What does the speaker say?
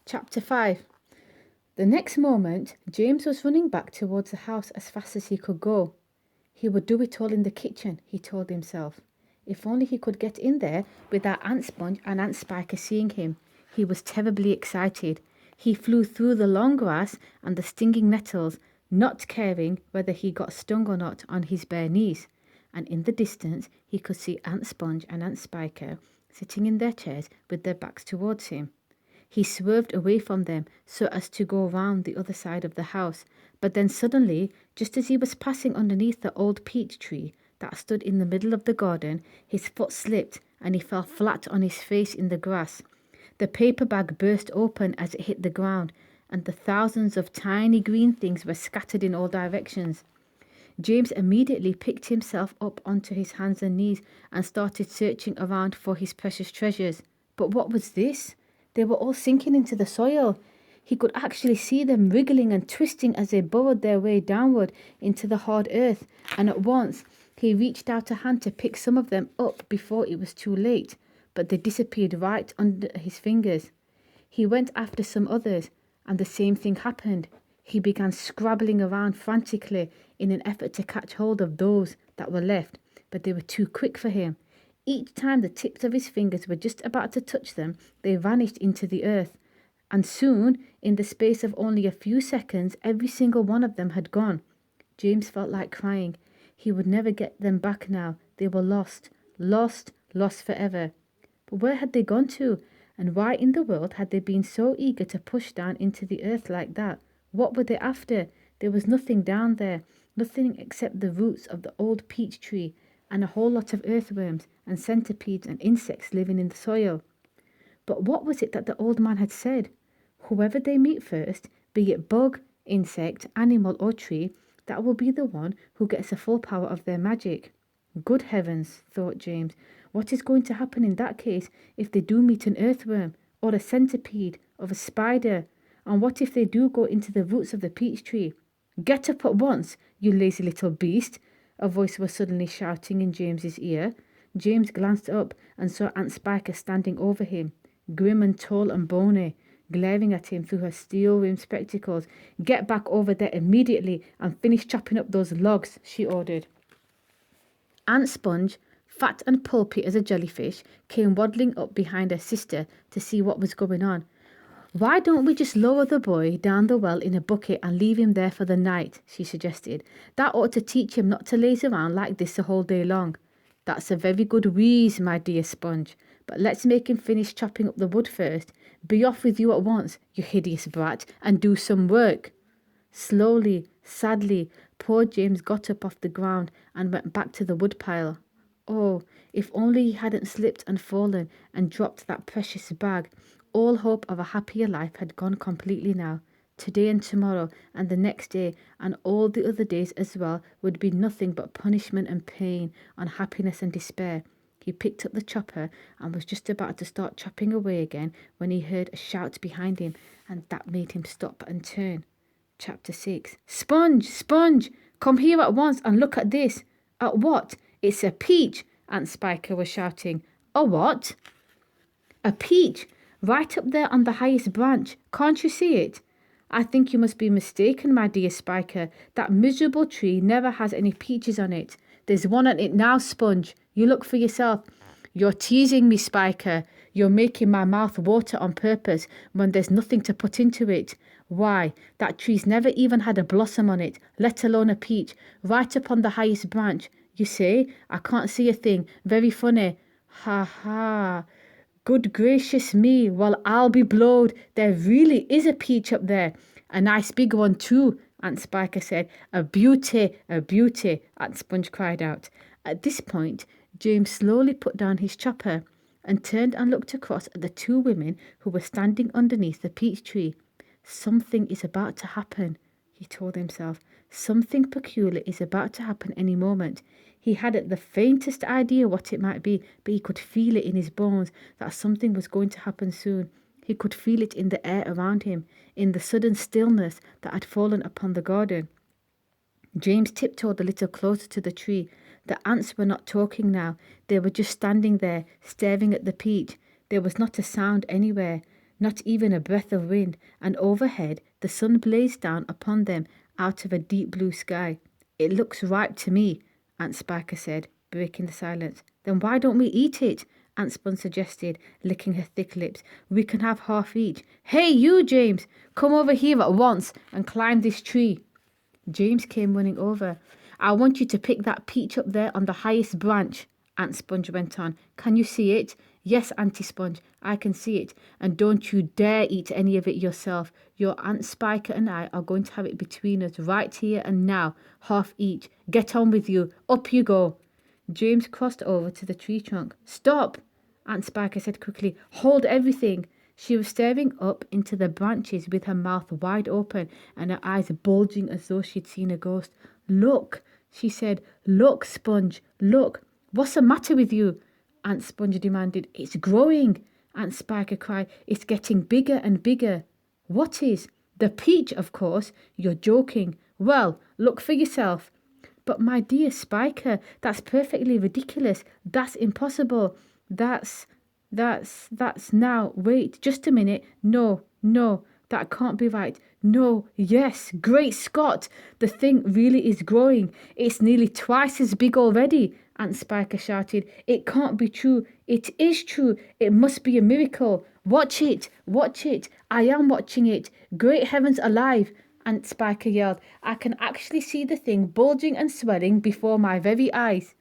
Chapter 5. The next moment, James was running back towards the house as fast as he could go. He would do it all in the kitchen, he told himself. If only he could get in there without Ant Sponge and Ant Spiker seeing him. He was terribly excited. He flew through the long grass and the stinging nettles, not caring whether he got stung or not, on his bare knees. And in the distance, he could see Ant Sponge and Ant Spiker sitting in their chairs with their backs towards him. He swerved away from them so as to go round the other side of the house, but then suddenly, just as he was passing underneath the old peach tree that stood in the middle of the garden, his foot slipped and he fell flat on his face in the grass. The paper bag burst open as it hit the ground, and the thousands of tiny green things were scattered in all directions. James immediately picked himself up onto his hands and knees and started searching around for his precious treasures. But what was this? They were all sinking into the soil. He could actually see them wriggling and twisting as they burrowed their way downward into the hard earth, and at once he reached out a hand to pick some of them up before it was too late, but they disappeared right under his fingers. He went after some others, and the same thing happened. He began scrabbling around frantically in an effort to catch hold of those that were left, but they were too quick for him. Each time the tips of his fingers were just about to touch them, they vanished into the earth. And soon, in the space of only a few seconds, every single one of them had gone. James felt like crying. He would never get them back now. They were lost, lost, lost forever. But where had they gone to? And why in the world had they been so eager to push down into the earth like that? What were they after? There was nothing down there, nothing except the roots of the old peach tree, and a whole lot of earthworms and centipedes and insects living in the soil. But what was it that the old man had said? Whoever they meet first, be it bug, insect, animal or tree, that will be the one who gets the full power of their magic. Good heavens, thought James, what is going to happen in that case if they do meet an earthworm, or a centipede, or a spider? And what if they do go into the roots of the peach tree? Get up at once, you lazy little beast, a voice was suddenly shouting in James's ear. James glanced up and saw Aunt Spiker standing over him, grim and tall and bony, glaring at him through her steel-rimmed spectacles. Get back over there immediately and finish chopping up those logs, she ordered. Aunt Sponge, fat and pulpy as a jellyfish, came waddling up behind her sister to see what was going on. Why don't we just lower the boy down the well in a bucket and leave him there for the night, she suggested. That ought to teach him not to laze around like this the whole day long. That's a very good wheeze, my dear Sponge, but let's make him finish chopping up the wood first. Be off with you at once, you hideous brat, and do some work. Slowly, sadly, poor James got up off the ground and went back to the woodpile. Oh, if only he hadn't slipped and fallen and dropped that precious bag. All hope of a happier life had gone completely now. Today and tomorrow and the next day and all the other days as well would be nothing but punishment and pain, unhappiness and despair. He picked up the chopper and was just about to start chopping away again when he heard a shout behind him, and that made him stop and turn. Chapter 6. Sponge! Sponge! Come here at once and look at this. At what? It's a peach, Aunt Spiker was shouting. A what? A peach! Right up there on the highest branch. Can't you see it? I think you must be mistaken, my dear Spiker. That miserable tree never has any peaches on it. There's one on it now, Sponge. You look for yourself. You're teasing me, Spiker. You're making my mouth water on purpose when there's nothing to put into it. Why, that tree's never even had a blossom on it, let alone a peach, right up on the highest branch. You say, I can't see a thing. Very funny. Ha ha. Good gracious me, well, I'll be blowed. There really is a peach up there. A nice big one too, Aunt Spiker said. A beauty, Aunt Sponge cried out. At this point, James slowly put down his chopper and turned and looked across at the two women who were standing underneath the peach tree. Something is about to happen, he told himself. Something peculiar is about to happen any moment. He hadn't the faintest idea what it might be, but he could feel it in his bones that something was going to happen soon. He could feel it in the air around him, in the sudden stillness that had fallen upon the garden. James tiptoed a little closer to the tree. The ants were not talking now. They were just standing there, staring at the peach. There was not a sound anywhere. not even a breath of wind, and overhead the sun blazed down upon them out of a deep blue sky. It looks ripe to me, Aunt Spiker said, breaking the silence. Then why don't we eat it? Aunt Spun suggested, licking her thick lips. We can have half each. Hey, you, James! Come over here at once and climb this tree. James came running over. I want you to pick that peach up there on the highest branch, Aunt Sponge went on. Can you see it? Yes, Auntie Sponge, I can see it. And don't you dare eat any of it yourself. Your Aunt Spiker and I are going to have it between us right here and now, half each. Get on with you. Up you go. James crossed over to the tree trunk. Stop, Aunt Spiker said quickly. Hold everything. She was staring up into the branches with her mouth wide open and her eyes bulging as though she'd seen a ghost. Look, she said. Look, Sponge, look. What's the matter with you? Aunt Sponge demanded. It's growing, Aunt Spiker cried. It's getting bigger and bigger. What is? The peach, of course. You're joking. Well, look for yourself. But my dear Spiker, that's perfectly ridiculous. That's impossible. That's now. Wait, just a minute. No, that can't be right. No, yes, great Scott. The thing really is growing. It's nearly twice as big already, Aunt Spiker shouted. It can't be true. It is true. It must be a miracle. Watch it. Watch it. I am watching it. Great heavens alive, Aunt Spiker yelled. I can actually see the thing bulging and swelling before my very eyes.